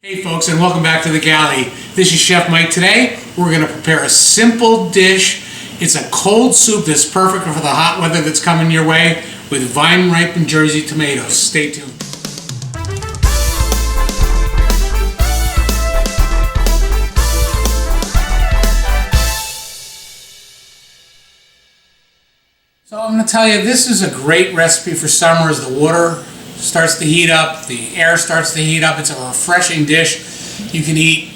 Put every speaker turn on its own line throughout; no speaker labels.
Hey folks, and welcome back to the galley. This is Chef Mike. Today we're going to prepare a simple dish. It's a cold soup that's perfect for the hot weather that's coming your way with vine-ripened Jersey tomatoes. Stay tuned. So I'm going to tell you, this is a great recipe for summer as the water starts to heat up, the air starts to heat up. It's a refreshing dish you can eat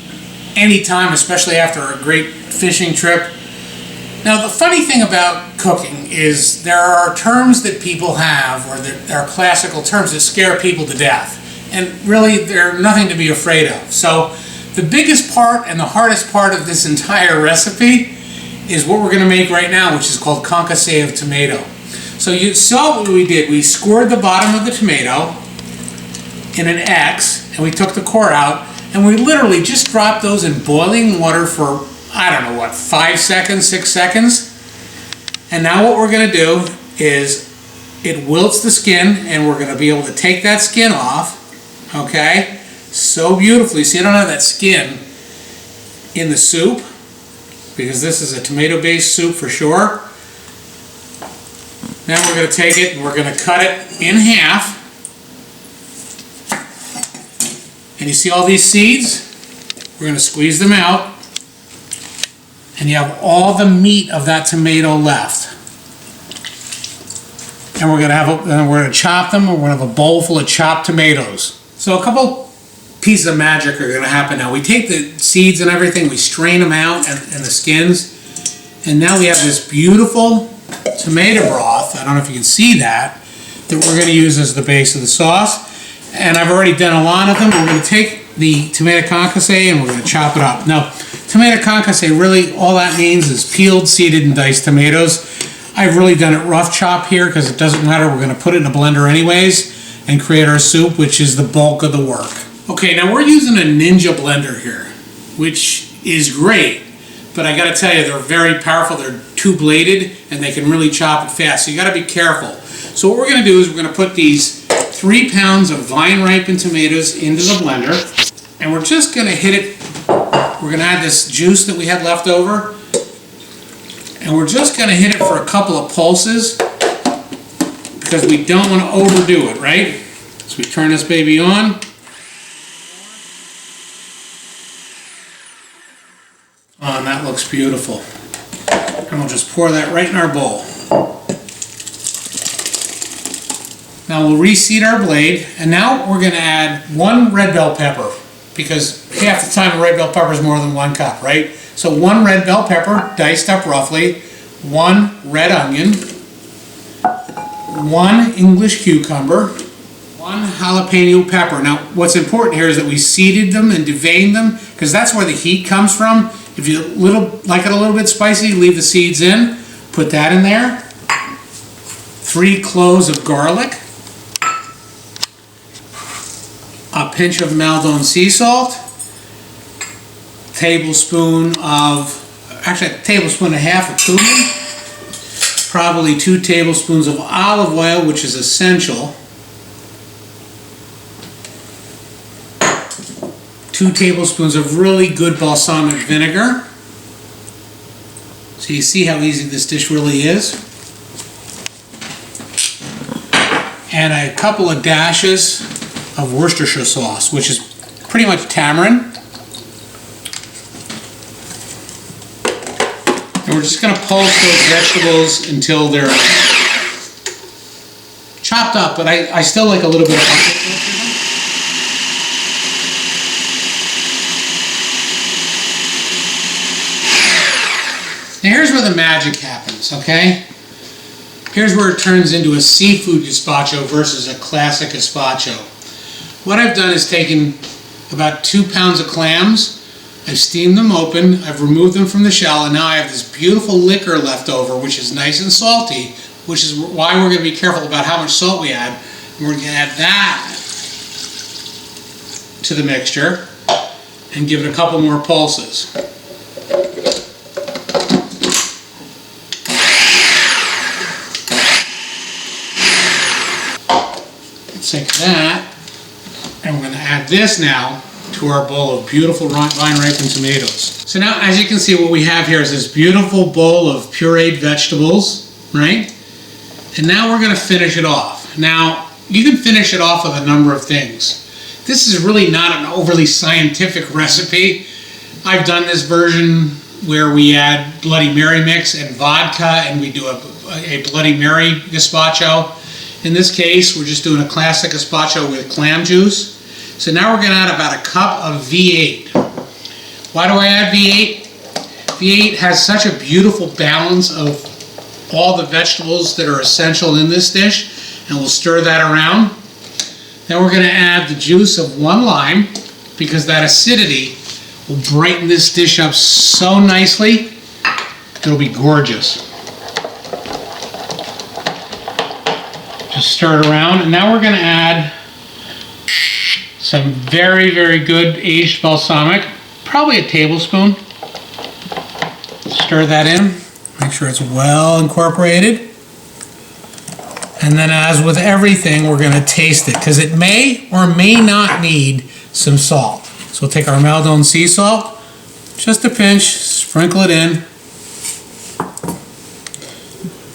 anytime, especially after a great fishing trip. Now, the funny thing about cooking is there are terms that people have, or there are classical terms that scare people to death. And really, they're nothing to be afraid of. So the biggest part and the hardest part of this entire recipe is what we're going to make right now, which is called concasse of tomato. So you saw what we did. We scored the bottom of the tomato in an X, and we took the core out, and we literally just dropped those in boiling water for, I don't know what, 5 seconds, 6 seconds. And now what we're going to do is it wilts the skin, and we're going to be able to take that skin off, okay, so beautifully, so you don't have that skin in the soup, because this is a tomato-based soup for sure. Now we're going to take it and we're going to cut it in half. And you see all these seeds? We're going to squeeze them out. And you have all the meat of that tomato left. And we're going to chop them, and we're going to have a bowl full of chopped tomatoes. So a couple pieces of magic are going to happen now. We take the seeds and everything, we strain them out and the skins. And now we have this beautiful tomato broth, I don't know if you can see that we're going to use as the base of the sauce. And I've already done a lot of them. We're going to take the tomato concasse and we're going to chop it up. Now, tomato concasse, really all that means is peeled, seeded, and diced tomatoes. I've really done it rough chop here because it doesn't matter. We're going to put it in a blender anyways and create our soup, which is the bulk of the work. Okay, now we're using a Ninja blender here, which is great. But I got to tell you, they're very powerful. They're two-bladed, and they can really chop it fast. So you got to be careful. So what we're going to do is we're going to put these 3 pounds of vine-ripened tomatoes into the blender, and we're just going to hit it. We're going to add this juice that we had left over, and we're just going to hit it for a couple of pulses because we don't want to overdo it, right? So we turn this baby on. Oh, and that looks beautiful. And we'll just pour that right in our bowl. Now we'll reseat our blade, and now we're going to add 1 red bell pepper, because half the time a red bell pepper is more than 1 cup, right? So 1 red bell pepper, diced up roughly, 1 red onion, 1 English cucumber, 1 jalapeno pepper. Now what's important here is that we seeded them and deveined them, because that's where the heat comes from. If you like it a little bit spicy, leave the seeds in. Put that in there. 3 cloves of garlic. A pinch of Maldon sea salt. Tablespoon of, actually a tablespoon and a half of cumin. Probably 2 tablespoons of olive oil, which is essential. 2 tablespoons of really good balsamic vinegar. So you see how easy this dish really is. And a couple of dashes of Worcestershire sauce, which is pretty much tamarind. And we're just going to pulse those vegetables until they're chopped up, but I still like a little bit of onion. Now here's where the magic happens, okay? Here's where it turns into a seafood gazpacho versus a classic gazpacho. What I've done is taken about 2 pounds of clams, I've steamed them open, I've removed them from the shell, and now I have this beautiful liquor left over, which is nice and salty, which is why we're going to be careful about how much salt we add. And we're going to add that to the mixture and give it a couple more pulses. Take that, and we're going to add this now to our bowl of beautiful vine-ripened tomatoes. So now, as you can see, what we have here is this beautiful bowl of pureed vegetables, right? And now we're going to finish it off. Now, you can finish it off with a number of things. This is really not an overly scientific recipe. I've done this version where we add Bloody Mary mix and vodka, and we do a Bloody Mary gazpacho. In this case, we're just doing a classic gazpacho with clam juice. So now we're going to add about a cup of V8. Why do I add V8? V8 has such a beautiful balance of all the vegetables that are essential in this dish, and we'll stir that around. Then we're going to add the juice of 1 lime, because that acidity will brighten this dish up so nicely. It'll be gorgeous. Just stir it around, and now we're going to add some very, very good aged balsamic, probably a tablespoon. Stir that in. Make sure it's well incorporated. And then, as with everything, we're going to taste it, because it may or may not need some salt. So we'll take our Maldon sea salt, just a pinch, sprinkle it in,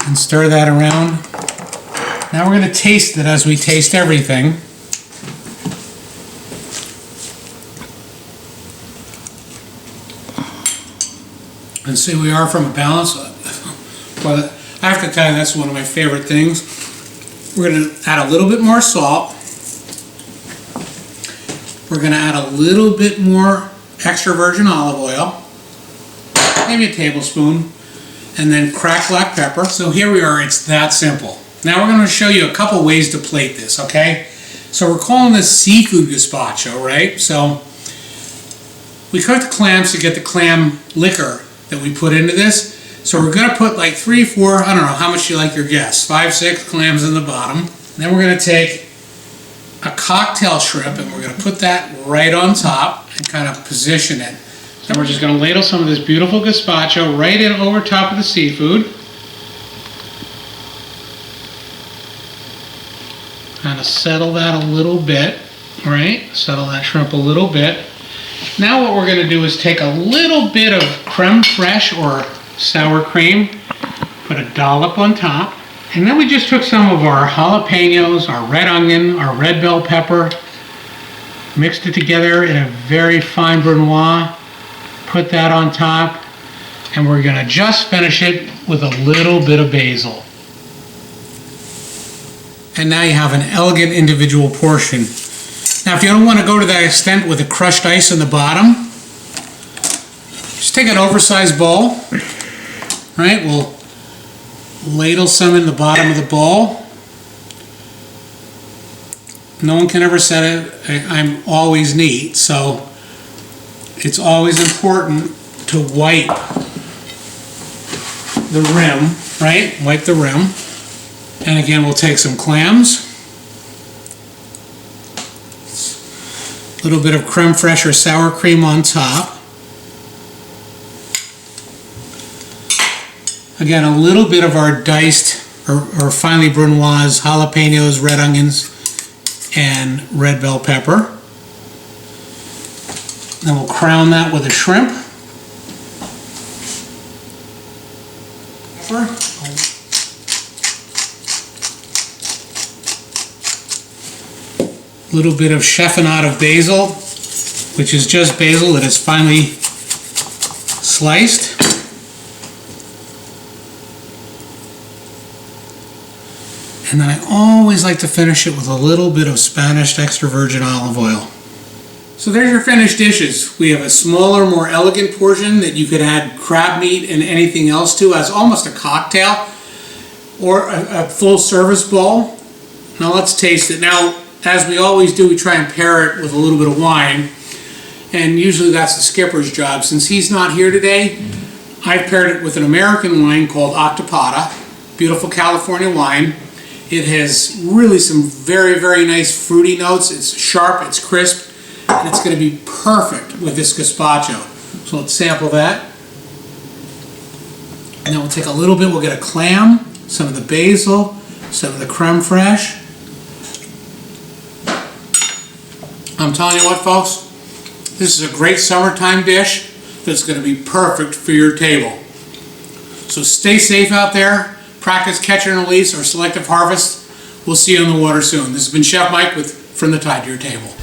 and stir that around. Now we're going to taste it as we taste everything. And see, we are from a balance. But I have to tell you, that's one of my favorite things. We're going to add a little bit more salt. We're going to add a little bit more extra virgin olive oil, maybe a tablespoon, and then cracked black pepper. So here we are, it's that simple. Now we're going to show you a couple ways to plate this, okay? So we're calling this seafood gazpacho, right? So we cook the clams to get the clam liquor that we put into this. So we're going to put like 3, 4, I don't know how much you like your guess, 5, 6 clams in the bottom. Then we're going to take a cocktail shrimp and we're going to put that right on top and kind of position it. Then we're just going to ladle some of this beautiful gazpacho right in over top of the seafood. Kind of settle that a little bit, right? Settle that shrimp a little bit. Now what we're going to do is take a little bit of creme fraiche or sour cream, put a dollop on top, and then we just took some of our jalapenos, our red onion, our red bell pepper, mixed it together in a very fine brunoise, put that on top, and we're going to just finish it with a little bit of basil. And now you have an elegant individual portion. Now if you don't want to go to that extent with the crushed ice in the bottom, just take an oversized bowl, right? We'll ladle some in the bottom of the bowl. No one can ever say it, I'm always neat, so it's always important to wipe the rim, right? Wipe the rim. And again, we'll take some clams, a little bit of creme fraiche or sour cream on top. Again, a little bit of our diced or finely brunoise jalapenos, red onions, and red bell pepper. Then we'll crown that with a shrimp. A little bit of chiffonade of basil, which is just basil that is finely sliced. And then I always like to finish it with a little bit of Spanish extra virgin olive oil. So there's your finished dishes. We have a smaller, more elegant portion that you could add crab meat and anything else to as almost a cocktail or a full service bowl. Now let's taste it. Now, as we always do, we try and pair it with a little bit of wine. And usually that's the skipper's job. Since he's not here today, I've paired it with an American wine called Octopada, beautiful California wine. It has really some very, very nice fruity notes. It's sharp, it's crisp, and it's going to be perfect with this gazpacho. So let's sample that. And then we'll take a little bit, we'll get a clam, some of the basil, some of the creme fraiche. I'm telling you what, folks, This is a great summertime dish that's going to be perfect for your table. So stay safe out there, practice catch and release or selective harvest. We'll see you on the water soon. This has been Chef Mike with From the Tide to Your Table.